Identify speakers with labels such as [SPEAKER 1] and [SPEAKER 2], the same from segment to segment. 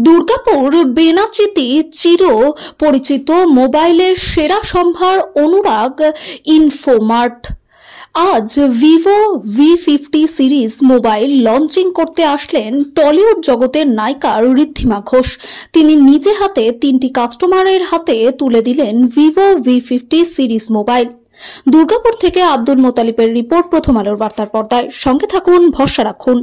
[SPEAKER 1] দুর্গাপুর বেনাচিতি চির পরিচিত মোবাইলের সেরা সম্ভার অনুরাগ ইনফোমার্ট আজ Vivo V50 series mobile launching করতে আসলেন টলিউড জগতের নায়িকা ঋদ্ধিমা ঘোষ। তিনি নিজে হাতে 3টি কাস্টমারের হাতে তুলে দিলেন Vivo V50 series mobile. Durgapur থেকে আব্দুল মোতালিবের রিপোর্ট, প্রথম আলোর বার্তার পর্দায়। সঙ্গে থাকুন, ভরসা রাখুন।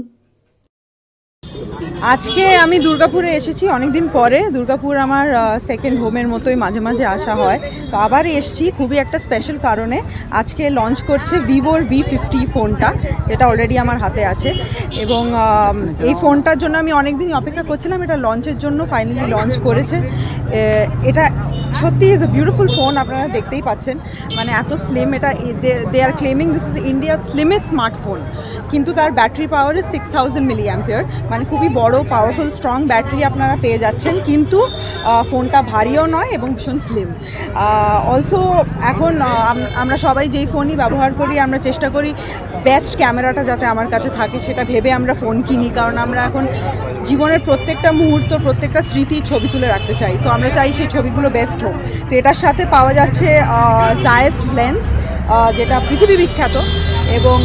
[SPEAKER 2] আজকে আমি দুর্গাপুরে এসেছি অনেকদিন পরে। দুর্গাপুর আমার সেকেন্ড হোমের মতোই, মাঝে মাঝে আসা হয়, তো আবার এসছি খুবই একটা স্পেশাল কারণে। আজকে লঞ্চ করছে ভিভোর V50 ফোনটা, যেটা অলরেডি আমার হাতে আছে, এবং এই ফোনটার জন্য আমি অনেকদিন অপেক্ষা করছিলাম। এটা লঞ্চের জন্য ফাইনালি লঞ্চ করেছে। এটা সত্যি ইজ এ বিউটিফুল ফোন, আপনারা দেখতেই পাচ্ছেন, মানে এত স্লিম। এটা দে আর ক্লেমিং দিস ইজ ইন্ডিয়ার স্লিমেস্ট স্মার্টফোন, কিন্তু তার ব্যাটারি পাওয়ার ইজ 6000 mAh, মানে খুবই বড় পাওয়ারফুল স্ট্রং ব্যাটারি আপনারা পেয়ে যাচ্ছেন, কিন্তু ফোনটা ভারীও নয় এবং ভীষণ স্লিম। অলসো এখন আমরা সবাই যেই ফোনই ব্যবহার করি, আমরা চেষ্টা করি বেস্ট ক্যামেরাটা যাতে আমার কাছে থাকে সেটা ভেবে আমরা ফোন কিনি, কারণ আমরা এখন জীবনের প্রত্যেকটা মুহূর্ত, প্রত্যেকটা স্মৃতি ছবি তুলে রাখতে চাই। তো আমরা চাই সেই ছবিগুলো বেস্ট হোক। তো এটার সাথে পাওয়া যাচ্ছে জায়েস লেন্স, যেটা পৃথিবী বিখ্যাত, এবং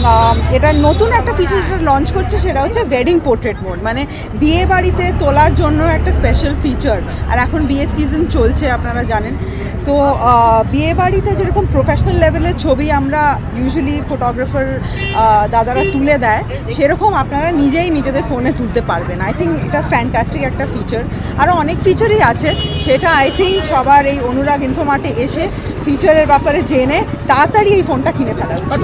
[SPEAKER 2] এটার নতুন একটা ফিচার যেটা লঞ্চ করছে সেটা হচ্ছে ওয়েডিং পোর্ট্রেট মোড, মানে বিয়ে বাড়িতে তোলার জন্য একটা স্পেশাল ফিচার। আর এখন বিয়ের সিজন চলছে, আপনারা জানেন। তো বিয়ে বাড়িতে যেরকম প্রফেশনাল লেভেলের ছবি আমরা ইউজুয়ালি ফটোগ্রাফার দাদারা তুলে দেয়, সেরকম আপনারা নিজেই নিজেদের ফোনে তুলতে পারবেন। আই থিঙ্ক এটা ফ্যান্টাস্টিক একটা ফিচার। আরও অনেক ফিচারই আছে, সেটা আই থিঙ্ক সবার এই অনুরাগ ইনফোমার্টে এসে ফিচারের ব্যাপারে জেনে তাড়াতাড়ি এই ফোনটা কিনে ফেলা উচিত।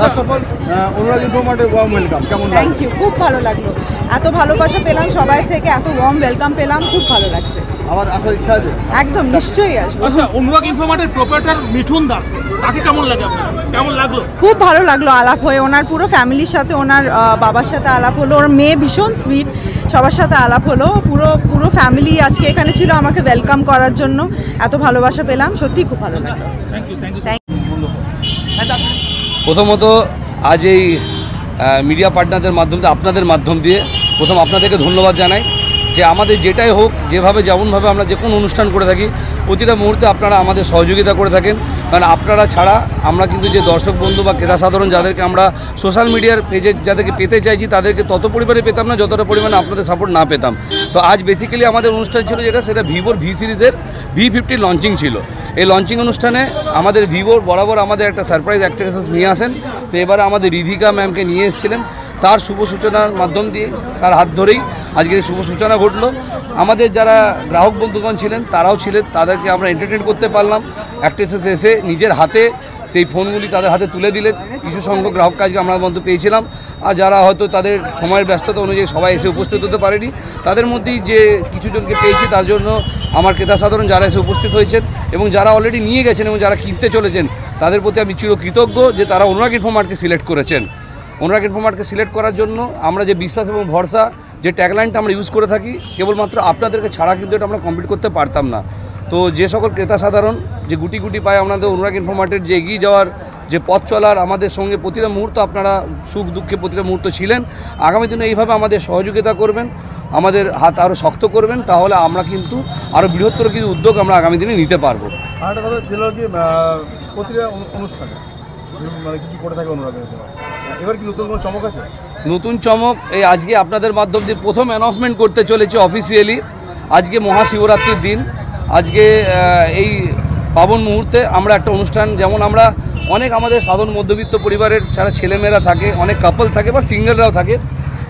[SPEAKER 2] থ্যাংক ইউ, খুব ভালো লাগলো। এত ভালোবাসা পেলাম সবাই থেকে, এত ওয়ার্ম ওয়েলকাম পেলাম, খুব ভালো লাগছে। আমার আসার ইচ্ছা আছে, একদম নিশ্চয়ই আসবো।
[SPEAKER 3] আচ্ছা, অনুরাগ ইনফোমার্টের প্রোপ্রাইটার মিঠুন দাস, তাকে কেমন লাগে, কেমন লাগলো?
[SPEAKER 2] খুব ভালো লাগলো আলাপ হয়ে। ওনার পুরো ফ্যামিলির সাথে, ওনার বাবার সাথে আলাপ হলো, ওর মেয়ে ভীষণ সুইট, সবার সাথে আলাপ হলো। পুরো ফ্যামিলি আজকে এখানে ছিল আমাকে ওয়েলকাম করার জন্য। এত ভালোবাসা পেলাম, সত্যি খুব ভালো লাগলো।
[SPEAKER 3] Thank you.
[SPEAKER 4] প্রথমত আজ এই মিডিয়া পার্টনারদের মাধ্যম দিয়ে, আপনাদের মাধ্যম দিয়ে প্রথম আপনাদেরকে ধন্যবাদ জানাই যে আমাদের যেটাই হোক, যেভাবে যেমনভাবে আমরা যে কোনো অনুষ্ঠান করে থাকি, প্রতিটা মুহূর্তে আপনারা আমাদের সহযোগিতা করে থাকেন। কারণ আপনারা ছাড়া আমরা কিন্তু যে দর্শক বন্ধু বা ক্রেতা সাধারণ যাদেরকে আমরা সোশ্যাল মিডিয়ার পেজে যাদেরকে পেতে চাইছি, তাদেরকে তত পরিমাণে পেতাম না যতটা পরিমাণে আপনাদের সাপোর্ট না পেতাম। তো আজ বেসিক্যালি আমাদের অনুষ্ঠান ছিল সেটা ভিভোর V সিরিজের V50 লঞ্চিং ছিল। এই লঞ্চিং অনুষ্ঠানে আমাদের ভিভোর বরাবর আমাদের একটা সারপ্রাইজ অ্যাক্ট্রেসেস নিয়ে আসেন। তো এবারে আমাদের ঋদ্ধিকা ম্যামকে নিয়ে এসেছিলেন, তার শুভ সূচনার মাধ্যম দিয়ে, তার হাত ধরেই আজকের শুভ সূচনা ঘটলো। আমাদের যারা গ্রাহক বন্ধুগণ ছিলেন তারাও ছিলেন, তাদেরকে আমরা এন্টারটেন করতে পারলাম। অ্যাক্ট্রেসেস এসে নিজের হাতে সেই ফোনগুলি তাদের হাতে তুলে দিলেন। কিছু সংখ্যক গ্রাহককে আজকে আমরা মধ্যে পেয়েছিলাম, আর যারা হয়তো তাদের সময়ের ব্যস্ততা অনুযায়ী সবাই এসে উপস্থিত হতে পারেনি, তাদের মধ্যেই যে কিছুজনকে পেয়েছি তার জন্য আমার ক্রেতা সাধারণ যারা এসে উপস্থিত হয়েছেন এবং যারা অলরেডি নিয়ে গেছেন এবং যারা কিনতে চলেছেন, তাদের প্রতি আমি চিরকৃতজ্ঞ যে তারা অনুরাগ ইনফোমার্টকে সিলেক্ট করেছেন। অনুরাগ ইনফোমার্টকে সিলেক্ট করার জন্য আমরা যে বিশ্বাস এবং ভরসা যে ট্যাগলাইনটা আমরা ইউজ করে থাকি, কেবলমাত্র আপনাদেরকে ছাড়া কিন্তু এটা আমরা কমপ্লিট করতে পারতাম না। তো যে সকল ক্রেতা সাধারণ যে গুটি গুটি পায় আমাদের অনুরাগ ইনফোমার্টের যে এগিয়ে যাওয়ার যে পথ চলার, আমাদের সঙ্গে প্রতিটা মুহূর্ত আপনারা সুখ দুঃখে প্রতিটা মুহূর্ত ছিলেন, আগামী দিনে এইভাবে আমাদের সহযোগিতা করবেন, আমাদের হাত আরও শক্ত করবেন, তাহলে আমরা কিন্তু আরও বৃহত্তর কিছু উদ্যোগ আমরা আগামী দিনে নিতে পারবো।
[SPEAKER 5] আর একটা কথা ছিল কি, প্রতিটা অনুষ্ঠানে মানে কিছু করে থাকে অনুরাগ, এবার কি নতুন কোনো চমক আছে?
[SPEAKER 4] নতুন চমক এই আজকে আপনাদের মাধ্যম দিয়ে প্রথম অ্যানাউন্সমেন্ট করতে চলেছে অফিসিয়ালি। আজকে মহাশিবরাত্রির দিন, আজকে এই পাবন মুহূর্তে আমরা একটা অনুষ্ঠান, যেমন আমরা অনেক আমাদের সাধারণ মধ্যবিত্ত পরিবারের যারা ছেলেমেয়েরা থাকে, অনেক কাপল থাকে বা সিঙ্গেলরাও থাকে,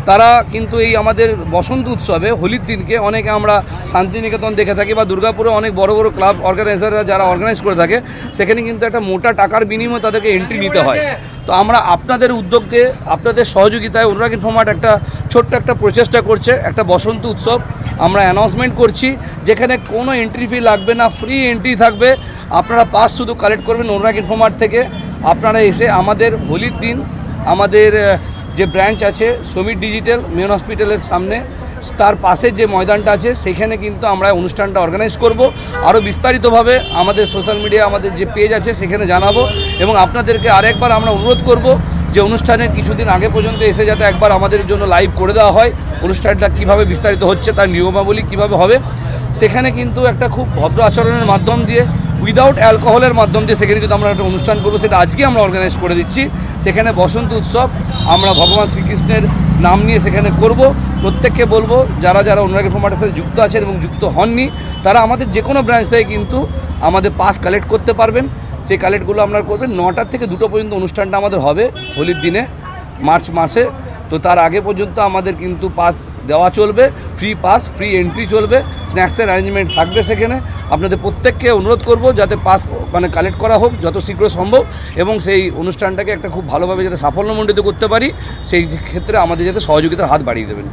[SPEAKER 4] তারা কিন্তু এই আমাদের বসন্ত উৎসবে হোলির দিনকে অনেকে আমরা শান্তিনিকেতন দেখে থাকি বা দুর্গাপুরে অনেক বড় বড় ক্লাব অর্গানাইজাররা যারা অর্গানাইজ করে থাকে, সেখানে কিন্তু একটা মোটা টাকার বিনিময়ে তাদেরকে এন্ট্রি নিতে হয়। তো আমরা আপনাদের উদ্যোগে, আপনাদের সহযোগিতায় অনুরাগ ইনফোমার্ট একটা ছোট্ট একটা প্রচেষ্টা করছে, একটা বসন্ত উৎসব আমরা অ্যানাউন্সমেন্ট করছি, যেখানে কোনো এন্ট্রি ফি লাগবে না, ফ্রি এন্ট্রি থাকবে। আপনারা পাস শুধু কালেক্ট করবেন অনুরাগ ইনফোমার্ট থেকে। আপনারা এসে আমাদের হোলির দিন আমাদের যে ব্রাঞ্চ আছে সমীর ডিজিটাল মেন হসপিটালের সামনে, তার পাশে যে ময়দানটা আছে সেখানে কিন্তু আমরা অনুষ্ঠানটা অর্গানাইজ করব। আরও বিস্তারিতভাবে আমাদের সোশ্যাল মিডিয়া, আমাদের যে পেজ আছে সেখানে জানাবো, এবং আপনাদেরকে আরেকবার আমরা অনুরোধ করব যে অনুষ্ঠানের কিছুদিন আগে পর্যন্ত এসে যাতে একবার আমাদের জন্য লাইভ করে দেওয়া হয়, অনুষ্ঠানটা কিভাবে বিস্তারিত হচ্ছে, তার নিয়মাবলী কিভাবে হবে, সেখানে কিন্তু একটা খুব ভদ্র আচরণের মাধ্যম দিয়ে, উইদাউট অ্যালকোহলের মাধ্যম দিয়ে সেখানে কিন্তু আমরা একটা অনুষ্ঠান করবো, সেটা আজকে আমরা অর্গানাইজ করে দিচ্ছি। সেখানে বসন্ত উৎসব আমরা ভগবান শ্রীকৃষ্ণের নাম নিয়ে সেখানে করব। প্রত্যেককে বলবো যারা যারা অনুরাগী প্রমোটারের সাথে যুক্ত আছেন এবং যুক্ত হননি, তারা আমাদের যে কোনো ব্রাঞ্চ থেকে কিন্তু আমাদের পাস কালেক্ট করতে পারবেন। সেই কালেক্টগুলো আপনারা করবেন। 9টা থেকে 2টো পর্যন্ত অনুষ্ঠানটা আমাদের হবে হোলির দিনে, মার্চ মাসে। তো তার আগে পর্যন্ত আমাদের কিন্তু পাস দেওয়া চলবে, ফ্রি পাস, ফ্রি এন্ট্রি চলবে, স্ন্যাক্সের অ্যারেঞ্জমেন্ট থাকবে সেখানে। আপনাদের প্রত্যেককে অনুরোধ করব যাতে পাস মানে কালেক্ট করা হোক যত শীঘ্র সম্ভব, এবং সেই অনুষ্ঠানটাকে একটা খুব ভালোভাবে যাতে সাফল্যমণ্ডিত করতে পারি, সেই ক্ষেত্রে আমাদের যাতে সহযোগিতার হাত বাড়িয়ে দেবেন।